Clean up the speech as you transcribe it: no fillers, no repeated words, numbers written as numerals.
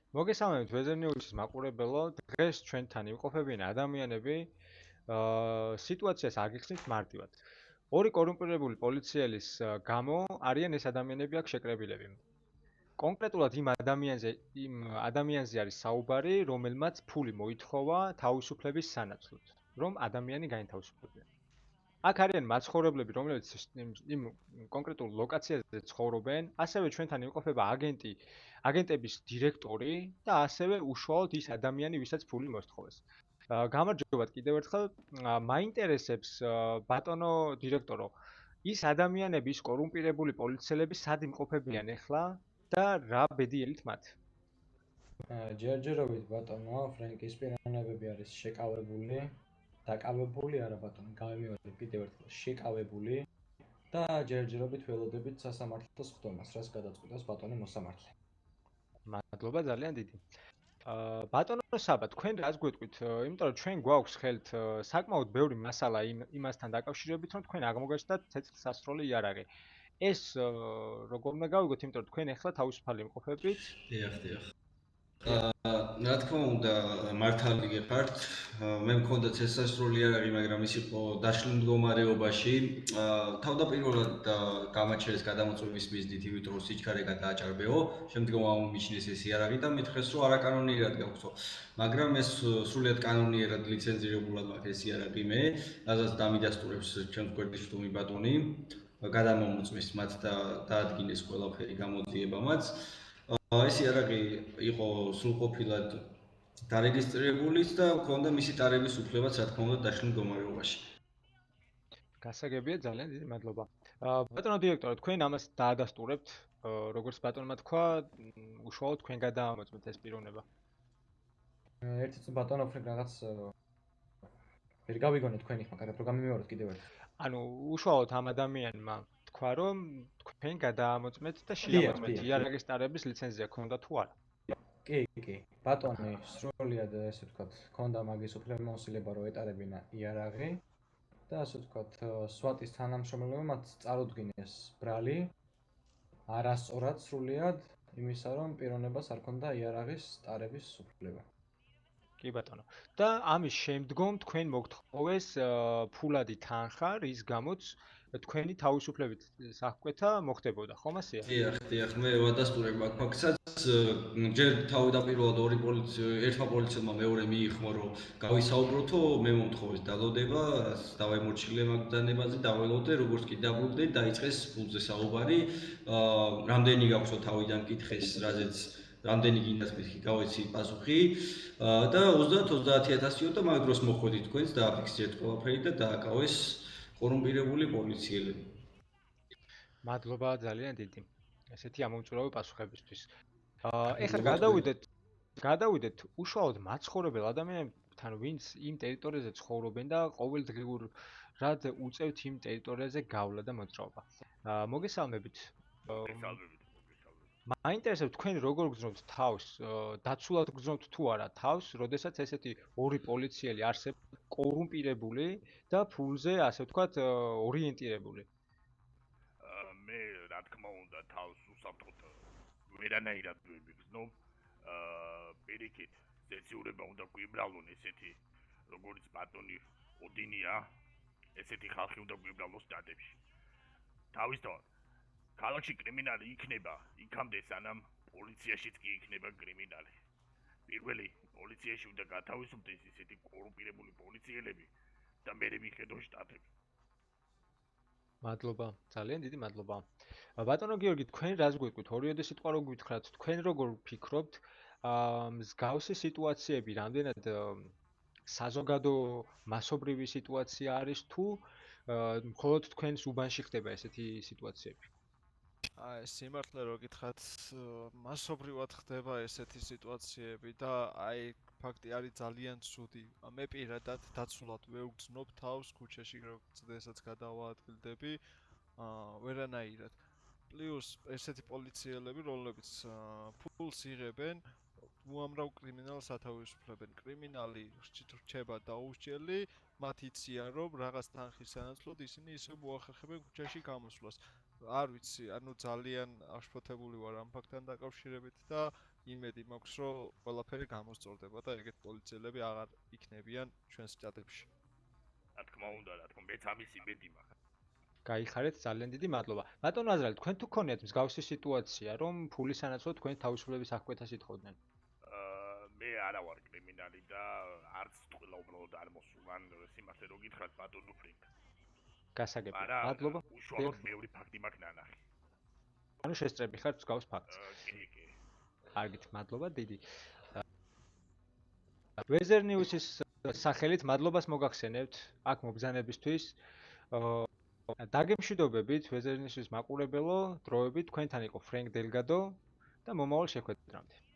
მოგესალმებით ვეზერნიუსის მაყურებელო, დღეს ჩვენთან იმყოფებიან ადამიანები, სიტუაციას აგიხსნით მარტივად. ორი კორუმპირებული პოლიციელის გამო არიან ეს ადამიანები აქ შეკრებილები. კონკრეტულად იმ ადამიანზე არის საუბარი, რომელმაც ფული მოითხოვა თავისუფლების სანაცვლოდ, რომ ადამიანი გაინთავისუფლებინა. აქ არიან მაცხოვრებლები, რომლებიც იმ კონკრეტულ ლოკაციაზე ცხოვრობენ, ასევე ჩვენთან იმყოფება აგენტების დირექტორი და ასევე უშუალოდ ის ადამიანი, ვისაც ფული მოსთხოვეს. გამარჯობათ კიდევ ერთხელ. მაინტერესებს ბატონო დირექტორო, ის ადამიანები, ის კორუმპირებული პოლიციელები სად იმყოფებიან ახლა და რა ბედიელით მათ? ჯერჯერობით ბატონო, ფრენკის პიროვნებები არის შეკავებული, დაკავებული არა ბატონო, გამიმეორებ კიდევ ერთხელ, შეკავებული და ჯერჯერობით ველოდებით სასამართლოს ხდომას, რაც გადაწყვიტოს ბატონი მოსამართლე. მადლობა ძალიან დიდი. ბატონო საბა, თქვენ რას გვეტყვით? იმიტომ რომ ჩვენ გვაქვს ხელთ საკმაოდ ბევრი მასალა იმასთან დაკავშირებით, რომ თქვენ აღმოგაჩნდათ ცეცხლსასროლი იარაღი. ეს როგორ უნდა გავიგოთ, იმიტომ რომ თქვენ ახლა თავისუფალი იმყოფებით. დიახ. რა თქმა უნდა, მართალი გეხართ. მე მქონდა წესასრული იარაღი, მაგრამ ის იყო დაშლილ მდგომარეობაში. თავდაპირველად გამაჩერეს გადამოწმების მიზნით, იმიტომ რომ სიჩქარე გადააჭარბეო. შემდგომ ამომიჩნეს ეს იარაღი და მითხრეს, რომ არაკანონიერად გაქვსო. მაგრამ ეს სრულიად კანონიერად ლიცენზირებულად მაქვს ეს იარაღი მე, რასაც დამიდასტურებს ჩემს გვერდიშვდომი ბატონი. გადამომოწმეს მათ და დაადგინეს ყველაფერი გამოძიებამაც. ეს იარაღი იყო სრულყოფილად დარეგისტრირებული და ჰქონდა მისი ტარების უფლებაც, რა თქმა უნდა, დაშლილ მდგომარეობაში. გასაგებია, ძალიან დიდი მადლობა. ბატონო დირექტორო, თქვენ ამას დაადასტურებთ, როგორც ბატონმა თქვა, უშუალოდ თქვენ გადაამოწმეთ ეს პიროვნება. ერთი წუთი ბატონო, ფრენკ რაღაც ვერ გავიგონე თქვენი ხმა, კარგად რომ გამიმეოროთ კიდევ ერთხელ. ანუ უშუალოდ ამ ადამიანმა თქვა, რომ თქვენ გადაამოწმეთ და შეამოწმეთ იარაღის ტარების ლიცენზია ქონდა თუ არა. კი. ბატონი სრულიად ესე ვთქვათ, ქონდა მაგის უფლებამოსილება რომ ეტარებინა იარაღი და ასე ვთქვათ, სვატის თანამშრომლებმა მათ წარუდგინეს ბრალი არასწორად სრულიად იმისა, რომ პიროვნებას არ ქონდა იარაღის ტარების უფლება. კი ბატონო. და ამის შემდგომ თქვენ მოგთხოვეს ფულადი თანხა, რის გამოც თქვენი თავისუფლებით საჰკვეთა მოხდებოდა, ხომ ასეა? დიახ, მე ვადასტურებ აქ ფაქტსაც. ჯერ თავდაპირველად ერთმა პოლიციელმა მეორე მიიხმო, რომ გავისაუბროთო, მე მომთხოვეს დალოდება, დავაიმორჩილე მაგ დანებაზე, დაველოდე, როგორც კი დაბრუნდე, დაიწყეს ფულზე საუბარი. რამდენი გაქვსო თავიდან კითხეს, რაზეც რამდენი გინდათ მეთქი გავეცი პასუხი და 30-30000-იო და მაგ დროს მოხვედით თქვენს დააფიქსირეთ ყველაფერი და დააკავეს კორუმპირებული პოლიციელები. მადლობა ძალიან დიდი. ესეთი ამომჭრაობი პასუხებისთვის. ეხლა მადლობა. გადავიდეთ უშუალოდ მაცხოვრებელ ადამიანებთან, ვინც იმ ტერიტორიაზე ცხოვრობენ და ყოველდღიურად უწევთ იმ ტერიტორიაზე გავლა და მოძრაობა. მოგესალმებით. მაინტერესებს თქვენ როგორ გძნობთ თავს, დაცულად გძნობთ თუ არა თავს, როდესაც ესეთი ორი პოლიციელი არსებობს კორუმპირებული და ფულზე, ასე ვთქვათ, ორიენტირებული. მე რა თქმა უნდა თავს უსაფრთხოდ ვერანაირად ვიგრძნობ. პირიქით, ზეციურება უნდა გვიბრალონ ესეთი, როგორც ბატონი ოდინია, ესეთი ხალხი უნდა გვიბრალოს სტატებში. თავისთავად, ქალაქში კრიმინალი იქნება, იქამდე სანამ პოლიციაშიც კი იქნება კრიმინალი. პირველი პოლიციაში უნდა გათავისუფლდეს ესეთი კორუმპირებული პოლიციელები და მერე მიხედოს შტატები. მადლობა, ძალიან დიდი მადლობა. ბატონო გიორგი, თქვენ რას გვიყვით? ორიოდე სიტყვა რო გვითხრათ, თქვენ როგორ ვფიქრობთ, მსგავსი სიტუაციები რამდენად საზოგადო მასობრივი სიტუაცია არის თუ მხოლოდ თქვენს უბანში ხდება ესეთი სიტუაციები? სიმართლე რო გითხრათ, მასობრივად ხდება ესეთი სიტუაციები და ფაქტი არის ძალიან ცუდი. მე პირადად დაცულად ვეუგრძნობ თავს ქუჩაში, როდესაც გადავაადგილდები, ვერანაირად. პლუს ესეთი პოლიციელები, რომლებიც ფულს იღებენ, უამრავ კრიმინალს ათავისუფლებენ. კრიმინალი რჩება დაუსჯელი, მათ იციან, რომ რაღაც თანხის სანაცვლოდ ისინი ისე მოახერხებენ ქუჩაში გამოსვლას. არ ვიცი, ძალიან აღშფოთებული ვარ ამ ფაქტთან დაკავშირებით და იმედი მაქვს, რომ ყველაფერი გამოსწორდება და ეგეთ პოლიციელები აღარ იქნებიან ჩვენს ჯადებში. რა თქმა უნდა, მეც ამის იმედი მაქვს. გაიხარეთ, ძალიან დიდი მადლობა. ბატონო აზრალი, თქვენ თუ გქონიათ მსგავსი სიტუაცია, რომ ფულის სანაცვლოდ თქვენ თავისუფლების აღკვეთას ითხოვდნენ? მე არა ვარ კრიმინალი და არც ყველა უბრალოდ არ მოსულან სიმართლე რო გითხრათ ბატონო ფრინგ. გასაგებია. მაგრამ მადლობა. უშუალოდ მეორე ფაქტი მაქვს ნანახი. ანუ შესწრები ხართ მსგავს ფაქტს. კი. კარგით, მადლობა დიდი. Weather News-ის სახელით მადლობას მოგახსენებთ აქ მობრძანებისთვის. დაგემშვიდობებით Weather News-ის მაყურებელო, დროებით თქვენთან იყო ფრენკ დელგადო და მომავალ შეხვედრამდე.